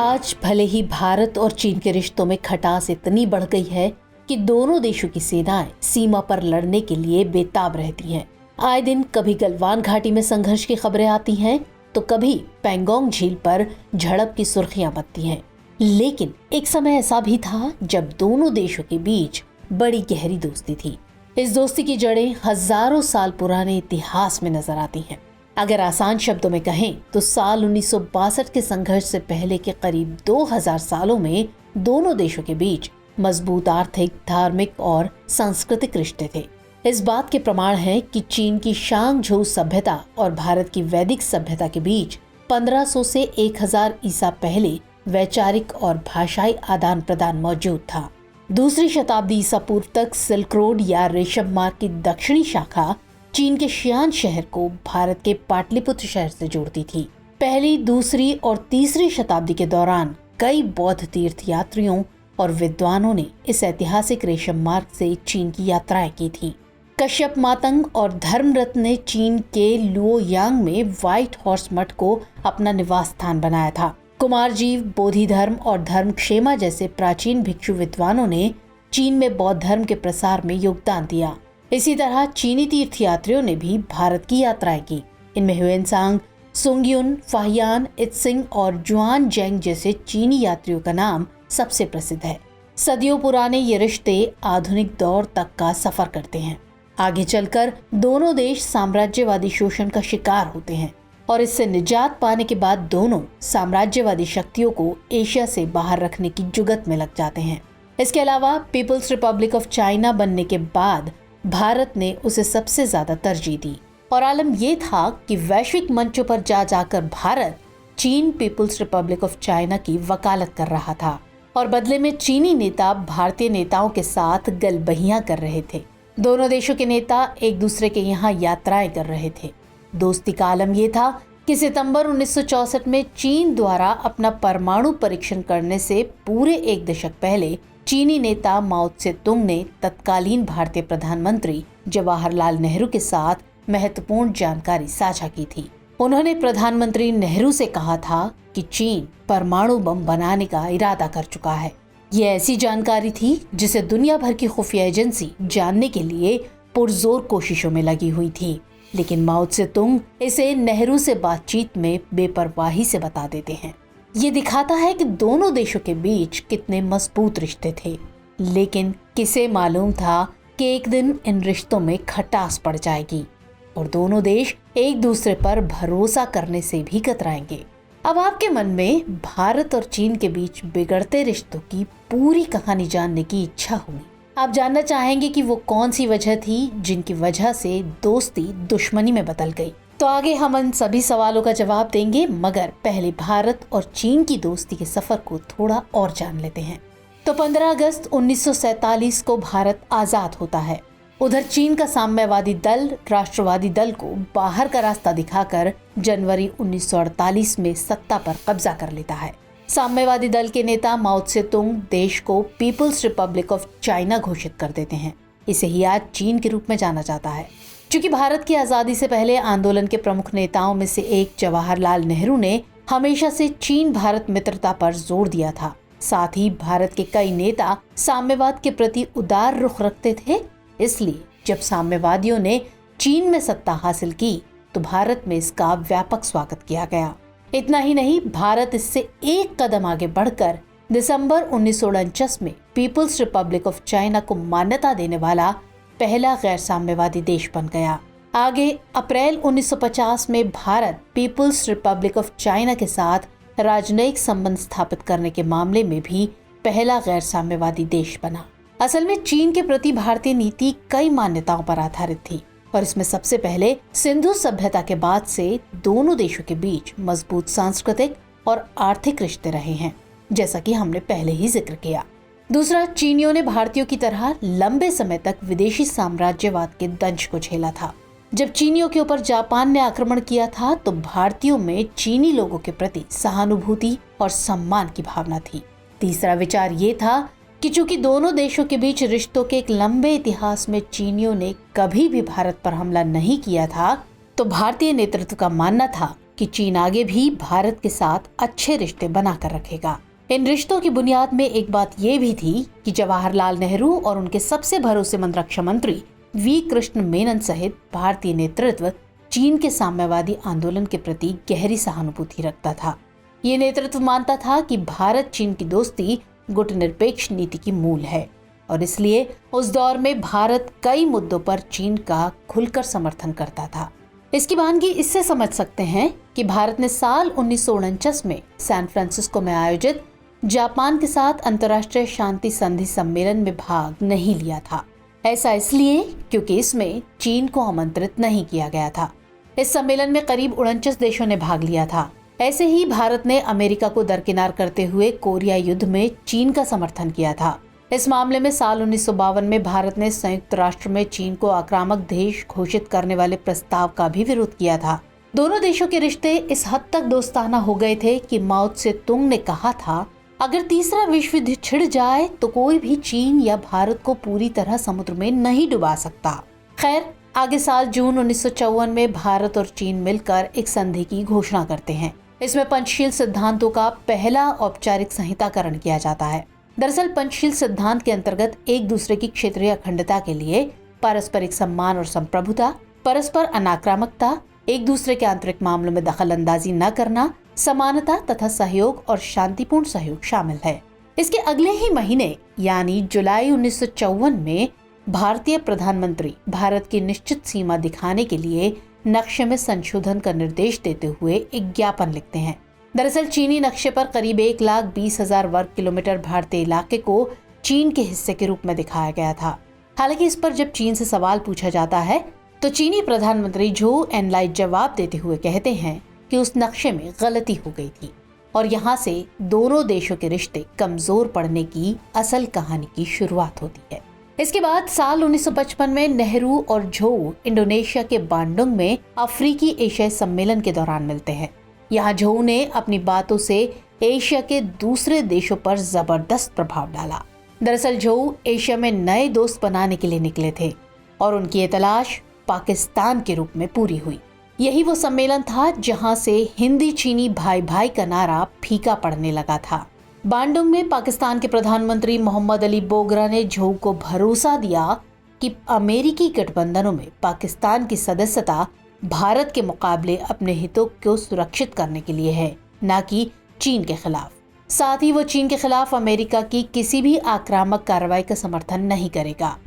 आज भले ही भारत और चीन के रिश्तों में खटास इतनी बढ़ गई है कि दोनों देशों की सेनाएं सीमा पर लड़ने के लिए बेताब रहती हैं। आए दिन कभी गलवान घाटी में संघर्ष की खबरें आती हैं तो कभी पैंगोंग झील पर झड़प की सुर्खियां बनती हैं। लेकिन एक समय ऐसा भी था जब दोनों देशों के बीच बड़ी गहरी दोस्ती थी। इस दोस्ती की जड़ें हजारों साल पुराने इतिहास में नजर आती हैं। अगर आसान शब्दों में कहें तो साल 1962 के संघर्ष से पहले के करीब 2000 सालों में दोनों देशों के बीच मजबूत आर्थिक, धार्मिक और सांस्कृतिक रिश्ते थे। इस बात के प्रमाण है कि चीन की शांगझोउ सभ्यता और भारत की वैदिक सभ्यता के बीच 1500 से 1000 ईसा पहले वैचारिक और भाषाई आदान प्रदान मौजूद था। दूसरी शताब्दी ईसा पूर्व तक सिल्क रोड या रेशम मार्ग की दक्षिणी शाखा चीन के शियान शहर को भारत के पाटलिपुत्र शहर से जोड़ती थी। पहली, दूसरी और तीसरी शताब्दी के दौरान कई बौद्ध तीर्थ यात्रियों और विद्वानों ने इस ऐतिहासिक रेशम मार्ग से चीन की यात्राएं की थी। कश्यप मातंग और धर्मरत्न ने चीन के लुओयांग में व्हाइट हॉर्स मठ को अपना निवास स्थान बनाया था। कुमारजीव, बोधि धर्म और धर्मक्षेमा जैसे प्राचीन भिक्षु विद्वानों ने चीन में बौद्ध धर्म के प्रसार में योगदान दिया। इसी तरह चीनी तीर्थयात्रियों ने भी भारत की यात्राएं की। इनमें ह्वेनसांग, सुंगयुन, फाहियान, इत्सिंग और जुआन जेंग जैसे चीनी यात्रियों का नाम सबसे प्रसिद्ध है। सदियों पुराने ये रिश्ते आधुनिक दौर तक का सफर करते हैं। आगे चलकर दोनों देश साम्राज्यवादी शोषण का शिकार होते हैं और इससे निजात पाने के बाद दोनों साम्राज्यवादी शक्तियों को एशिया से बाहर रखने की जुगत में लग जाते हैं। इसके अलावा पीपल्स रिपब्लिक ऑफ चाइना बनने के बाद भारत ने उसे सबसे ज्यादा तरजीह दी और आलम यह था कि वैश्विक मंचों पर जा जाकर भारत चीन पीपल्स रिपब्लिक ऑफ चाइना की वकालत कर रहा था और बदले में चीनी नेता भारतीय नेताओं के साथ गलबहियां कर रहे थे। दोनों देशों के नेता एक दूसरे के यहाँ यात्राएं कर रहे थे। दोस्ती का आलम यह था कि सितंबर 1964 में चीन द्वारा अपना परमाणु परीक्षण करने से पूरे एक दशक पहले चीनी नेता माओ त्से-तुंग ने तत्कालीन भारतीय प्रधानमंत्री जवाहरलाल नेहरू के साथ महत्वपूर्ण जानकारी साझा की थी। उन्होंने प्रधानमंत्री नेहरू से कहा था कि चीन परमाणु बम बनाने का इरादा कर चुका है। ये ऐसी जानकारी थी जिसे दुनिया भर की खुफिया एजेंसी जानने के लिए पुरजोर कोशिशों में लगी हुई थी, लेकिन माओ त्से-तुंग इसे नेहरू से बातचीत में बेपरवाही से बता देते हैं। ये दिखाता है कि दोनों देशों के बीच कितने मजबूत रिश्ते थे, लेकिन किसे मालूम था कि एक दिन इन रिश्तों में खटास पड़ जाएगी और दोनों देश एक दूसरे पर भरोसा करने से भी कतराएंगे। अब आपके मन में भारत और चीन के बीच बिगड़ते रिश्तों की पूरी कहानी जानने की इच्छा होगी। आप जानना चाहेंगे कि वो कौन सी वजह थी जिनकी वजह से दोस्ती दुश्मनी में बदल गई। तो आगे हम इन सभी सवालों का जवाब देंगे, मगर पहले भारत और चीन की दोस्ती के सफर को थोड़ा और जान लेते हैं। तो 15 अगस्त 1947 को भारत आजाद होता है। उधर चीन का साम्यवादी दल राष्ट्रवादी दल को बाहर का रास्ता दिखाकर जनवरी 1948 में सत्ता पर कब्जा कर लेता है। साम्यवादी दल के नेता माओ त्से-तुंग देश को पीपल्स रिपब्लिक ऑफ चाइना घोषित कर देते हैं। इसे ही आज चीन के रूप में जाना जाता है। चूंकि भारत की आजादी से पहले आंदोलन के प्रमुख नेताओं में से एक जवाहरलाल नेहरू ने हमेशा से चीन भारत मित्रता पर जोर दिया था। साथ ही भारत के कई नेता साम्यवाद के प्रति उदार रुख रखते थे। इसलिए जब साम्यवादियों ने चीन में सत्ता हासिल की तो भारत में इसका व्यापक स्वागत किया गया। इतना ही नहीं, भारत इससे एक कदम आगे बढ़कर दिसंबर 1949 में पीपल्स रिपब्लिक ऑफ चाइना को मान्यता देने वाला पहला गैर साम्यवादी देश बन गया। आगे अप्रैल 1950 में Bharat People's Republic of China के साथ राजनयिक संबंध स्थापित करने के मामले में भी पहला गैर साम्यवादी देश बना। असल में चीन के प्रति भारतीय नीति कई मान्यताओं पर आधारित थी और इसमें सबसे पहले सिंधु सभ्यता के बाद से दोनों देशों के बीच मजबूत सांस्कृतिक और आर्थिक रिश्ते रहे हैं, जैसा कि हमने पहले ही जिक्र किया। दूसरा, चीनियों ने भारतीयों की तरह लंबे समय तक विदेशी साम्राज्यवाद के दंश को झेला था। जब चीनियों के ऊपर जापान ने आक्रमण किया था तो भारतीयों में चीनी लोगों के प्रति सहानुभूति और सम्मान की भावना थी। तीसरा विचार ये था कि चूंकि दोनों देशों के बीच रिश्तों के एक लंबे इतिहास में चीनियों ने कभी भी भारत पर हमला नहीं किया था, तो भारतीय नेतृत्व का मानना था कि चीन आगे भी भारत के साथ अच्छे रिश्ते बनाकर रखेगा। इन रिश्तों की बुनियाद में एक बात ये भी थी कि जवाहरलाल नेहरू और उनके सबसे भरोसेमंद रक्षा मंत्री वी कृष्ण मेनन सहित भारतीय नेतृत्व चीन के साम्यवादी आंदोलन के प्रति गहरी सहानुभूति रखता था। ये नेतृत्व मानता था कि भारत चीन की दोस्ती गुटनिरपेक्ष नीति की मूल है और इसलिए उस दौर में भारत कई मुद्दों पर चीन का खुलकर समर्थन करता था। इसकी वानगी इससे समझ सकते हैं कि भारत ने साल 1949 में सैन फ्रांसिस्को में आयोजित जापान के साथ अंतर्राष्ट्रीय शांति संधि सम्मेलन में भाग नहीं लिया था। ऐसा इसलिए क्योंकि इसमें चीन को आमंत्रित नहीं किया गया था। इस सम्मेलन में करीब 49 देशों ने भाग लिया था। ऐसे ही भारत ने अमेरिका को दरकिनार करते हुए कोरिया युद्ध में चीन का समर्थन किया था। इस मामले में साल 1952 में भारत ने संयुक्त राष्ट्र में चीन को आक्रामक देश घोषित करने वाले प्रस्ताव का भी विरोध किया था। दोनों देशों के रिश्ते इस हद तक दोस्ताना हो गए थे कि माओ त्से-तुंग ने कहा था, अगर तीसरा विश्व युद्ध छिड़ जाए तो कोई भी चीन या भारत को पूरी तरह समुद्र में नहीं डुबा सकता। खैर, आगे साल जून 1954 में भारत और चीन मिलकर एक संधि की घोषणा करते हैं। इसमें पंचशील सिद्धांतों का पहला औपचारिक संहिताकरण किया जाता है। दरअसल पंचशील सिद्धांत के अंतर्गत एक दूसरे की क्षेत्रीय अखंडता के लिए पारस्परिक सम्मान और संप्रभुता, परस्पर अनाक्रामकता, एक दूसरे के आंतरिक मामलों में दखल अंदाजी न करना, समानता तथा सहयोग और शांतिपूर्ण सहयोग शामिल है। इसके अगले ही महीने यानी जुलाई 1954 में भारतीय प्रधानमंत्री भारत की निश्चित सीमा दिखाने के लिए नक्शे में संशोधन का निर्देश देते हुए एक ज्ञापन लिखते हैं। दरअसल चीनी नक्शे पर करीब 1,20,000 वर्ग किलोमीटर भारतीय इलाके को चीन के हिस्से के रूप में दिखाया गया था। हालांकि इस पर जब चीन से सवाल पूछा जाता है तो चीनी प्रधानमंत्री झोउ एनलाई जवाब देते हुए कहते हैं कि उस नक्शे में गलती हो गई थी और यहाँ से दोनों देशों के रिश्ते कमजोर पड़ने की असल कहानी की शुरुआत होती है। इसके बाद साल 1955 में नेहरू और झोउ इंडोनेशिया के बांडुंग में अफ्रीकी एशियाई सम्मेलन के दौरान मिलते हैं। यहाँ झोउ ने अपनी बातों से एशिया के दूसरे देशों पर जबरदस्त प्रभाव डाला। दरअसल झोउ एशिया में नए दोस्त बनाने के लिए निकले थे और उनकी ये तलाश पाकिस्तान के रूप में पूरी हुई। यही वो सम्मेलन था जहां से हिंदी चीनी भाई भाई का नारा फीका पड़ने लगा था। बांडुंग में पाकिस्तान के प्रधानमंत्री मोहम्मद अली बोगरा ने झोउ को भरोसा दिया कि अमेरिकी गठबंधनों में पाकिस्तान की सदस्यता भारत के मुकाबले अपने हितों को सुरक्षित करने के लिए है, न कि चीन के खिलाफ। साथ ही वो चीन के खिलाफ अमेरिका की किसी भी आक्रामक कार्रवाई का समर्थन नहीं करेगा।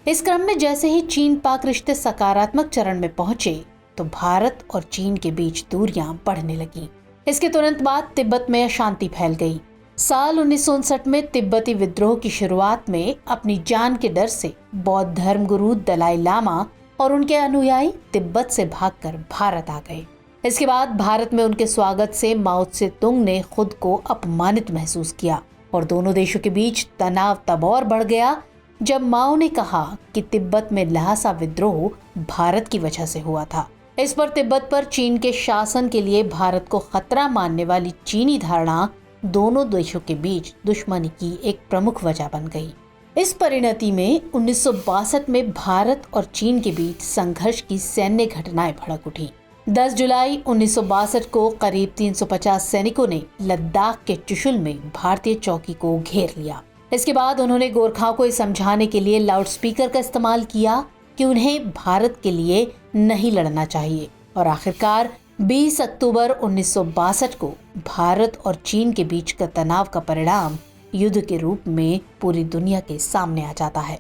इस क्रम में जैसे ही चीन पाक रिश्ते सकारात्मक चरण में पहुंचे तो भारत और चीन के बीच दूरियां बढ़ने लगी। इसके तुरंत बाद तिब्बत में अशांति फैल गई। साल 1959 में तिब्बती विद्रोह की शुरुआत में अपनी जान के डर से बौद्ध धर्मगुरु दलाई लामा और उनके अनुयायी तिब्बत से भागकर भारत आ गए। इसके बाद भारत में उनके स्वागत से माओ त्से-तुंग ने खुद को अपमानित महसूस किया और दोनों देशों के बीच तनाव तब और बढ़ गया जब माओ ने कहा कि तिब्बत में ल्हासा विद्रोह भारत की वजह से हुआ था। इस पर तिब्बत पर चीन के शासन के लिए भारत को खतरा मानने वाली चीनी धारणा दोनों देशों के बीच दुश्मनी की एक प्रमुख वजह बन गई। इस परिणति में 1962 में भारत और चीन के बीच संघर्ष की सैन्य घटनाएं भड़क उठी। 10 जुलाई 1962 को करीब 350 सैनिकों ने लद्दाख के चुशुल में भारतीय चौकी को घेर लिया। इसके बाद उन्होंने गोरखाओं को समझाने के लिए लाउडस्पीकर का इस्तेमाल किया कि उन्हें भारत के लिए नहीं लड़ना चाहिए और आखिरकार 20 अक्टूबर 1962 को भारत और चीन के बीच का तनाव का परिणाम युद्ध के रूप में पूरी दुनिया के सामने आ जाता है।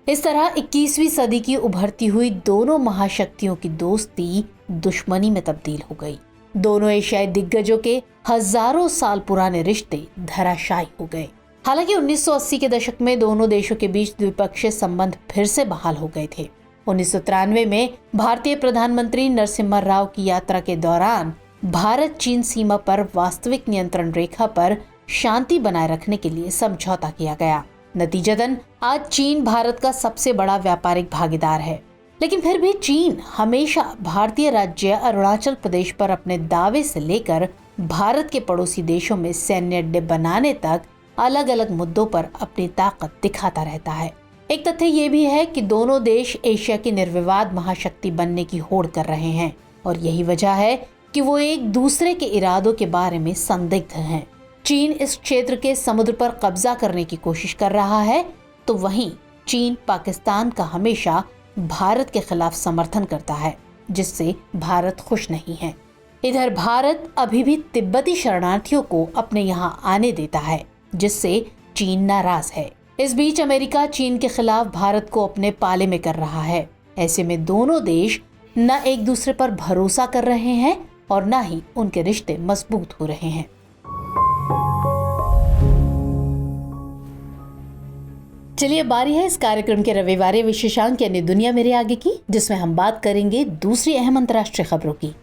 इस तरह 21वीं सदी की उभरती हुई दोनों महाशक्तियों की दोस्ती दुश्मनी में तब्दील हो गई। दोनों एशियाई दिग्गजों के हजारों साल पुराने रिश्ते धराशायी हो गए। हालांकि 1980 के दशक में दोनों देशों के बीच द्विपक्षीय संबंध फिर से बहाल हो गए थे। 1993 में भारतीय प्रधानमंत्री नरसिम्हा राव की यात्रा के दौरान भारत चीन सीमा पर वास्तविक नियंत्रण रेखा पर शांति बनाए रखने के लिए समझौता किया गया। नतीजतन आज चीन भारत का सबसे बड़ा व्यापारिक भागीदार है, लेकिन फिर भी चीन हमेशा भारतीय राज्य अरुणाचल प्रदेश पर अपने दावे से लेकर भारत के पड़ोसी देशों में सैन्य अड्डे बनाने तक अलग अलग मुद्दों पर अपनी ताकत दिखाता रहता है। एक तथ्य ये भी है कि दोनों देश एशिया की निर्विवाद महाशक्ति बनने की होड़ कर रहे हैं और यही वजह है कि वो एक दूसरे के इरादों के बारे में संदिग्ध हैं। चीन इस क्षेत्र के समुद्र पर कब्जा करने की कोशिश कर रहा है, तो वहीं चीन पाकिस्तान का हमेशा भारत के खिलाफ समर्थन करता है, जिससे भारत खुश नहीं है। इधर भारत अभी भी तिब्बती शरणार्थियों को अपने यहाँ आने देता है, जिससे चीन नाराज है। इस बीच अमेरिका चीन के खिलाफ भारत को अपने पाले में कर रहा है। ऐसे में दोनों देश न एक दूसरे पर भरोसा कर रहे हैं और न ही उनके रिश्ते मजबूत हो रहे हैं। चलिए बारी है इस कार्यक्रम के रविवार विशेषांक यानी दुनिया मेरे आगे की, जिसमें हम बात करेंगे दूसरी अहम अंतर्राष्ट्रीय खबरों की।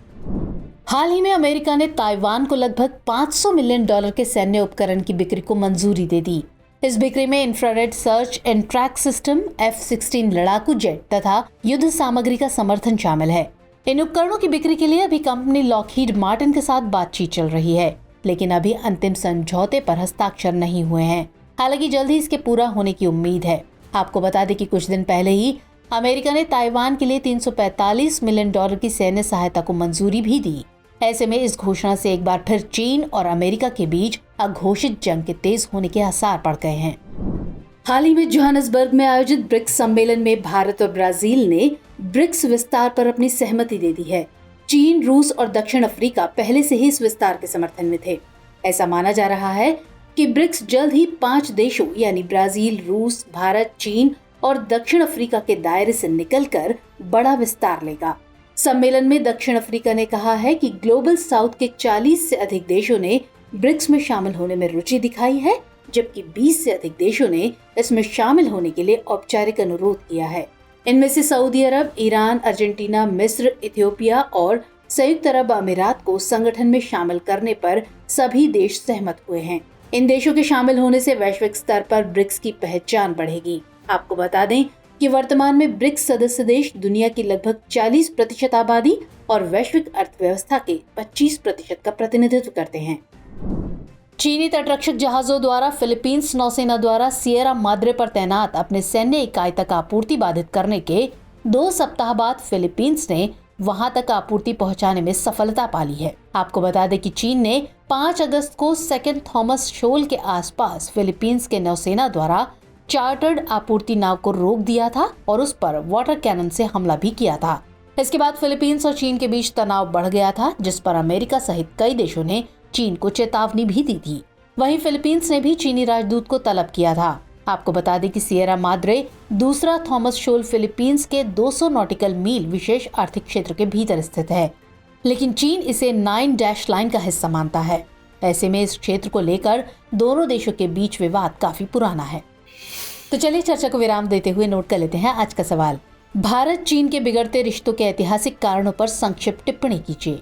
हाल ही में अमेरिका ने ताइवान को लगभग $500 मिलियन के सैन्य उपकरण की बिक्री को मंजूरी दे दी। इस बिक्री में infrared search and track system, F-16 लड़ाकू जेट तथा युद्ध सामग्री का समर्थन शामिल है। इन उपकरणों की बिक्री के लिए अभी कंपनी लॉकहीड मार्टिन के साथ बातचीत चल रही है, लेकिन अभी अंतिम समझौते पर हस्ताक्षर नहीं हुए हैं। हालांकि जल्द ही इसके पूरा होने की उम्मीद है। आपको बता दें कि कुछ दिन पहले ही अमेरिका ने ताइवान के लिए $345 मिलियन की सैन्य सहायता को मंजूरी भी दी। ऐसे में इस घोषणा से एक बार फिर चीन और अमेरिका के बीच अघोषित जंग के तेज होने के आसार पड़ गए हैं। हाल ही में जोहानिसबर्ग में आयोजित ब्रिक्स सम्मेलन में भारत और ब्राजील ने ब्रिक्स विस्तार पर अपनी सहमति दे दी है। चीन, रूस और दक्षिण अफ्रीका पहले से ही इस विस्तार के समर्थन में थे। ऐसा माना जा रहा है कि ब्रिक्स जल्द ही 5 देशों यानी ब्राजील, रूस, भारत, चीन और दक्षिण अफ्रीका के दायरे से निकलकर बड़ा विस्तार लेगा। सम्मेलन में दक्षिण अफ्रीका ने कहा है कि ग्लोबल साउथ के 40 से अधिक देशों ने ब्रिक्स में शामिल होने में रुचि दिखाई है, जबकि 20 से अधिक देशों ने इसमें शामिल होने के लिए औपचारिक अनुरोध किया है। इनमें से सऊदी अरब, ईरान, अर्जेंटीना, मिस्र, इथियोपिया और संयुक्त अरब अमीरात को संगठन में शामिल करने पर सभी देश सहमत हुए हैं। इन देशों के शामिल होने से वैश्विक स्तर पर ब्रिक्स की पहचान बढ़ेगी। आपको बता दें कि वर्तमान में ब्रिक्स सदस्य देश दुनिया की लगभग 40% आबादी और वैश्विक अर्थव्यवस्था के 25% का प्रतिनिधित्व करते हैं। चीनी तटरक्षक जहाजों द्वारा फिलीपींस नौसेना द्वारा सिएरा माद्रे पर तैनात अपने सैन्य इकाई तक आपूर्ति बाधित करने के 2 सप्ताह बाद फिलीपींस ने वहां तक आपूर्ति पहुंचाने में सफलता पाली है। आपको बता दें कि चीन ने 5 अगस्त को सेकेंड थॉमस शोल के आसपास फिलीपींस के नौसेना द्वारा चार्टर्ड आपूर्ति नाव को रोक दिया था और उस पर वाटर कैनन से हमला भी किया था। इसके बाद फिलीपींस और चीन के बीच तनाव बढ़ गया था, जिस पर अमेरिका सहित कई देशों ने चीन को चेतावनी भी दी थी। वहीं फिलीपींस ने भी चीनी राजदूत को तलब किया था। आपको बता दें कि सिएरा माद्रे दूसरा थॉमस शोल फिलीपींस के 200 नॉटिकल मील विशेष आर्थिक क्षेत्र के भीतर स्थित है, लेकिन चीन इसे 9 डैश लाइन का हिस्सा मानता है। ऐसे में इस क्षेत्र को लेकर दोनों देशों के बीच विवाद काफी पुराना है। तो चलिए चर्चा को विराम देते हुए नोट कर लेते हैं आज का सवाल। भारत चीन के बिगड़ते रिश्तों के ऐतिहासिक कारणों पर संक्षिप्त टिप्पणी कीजिए।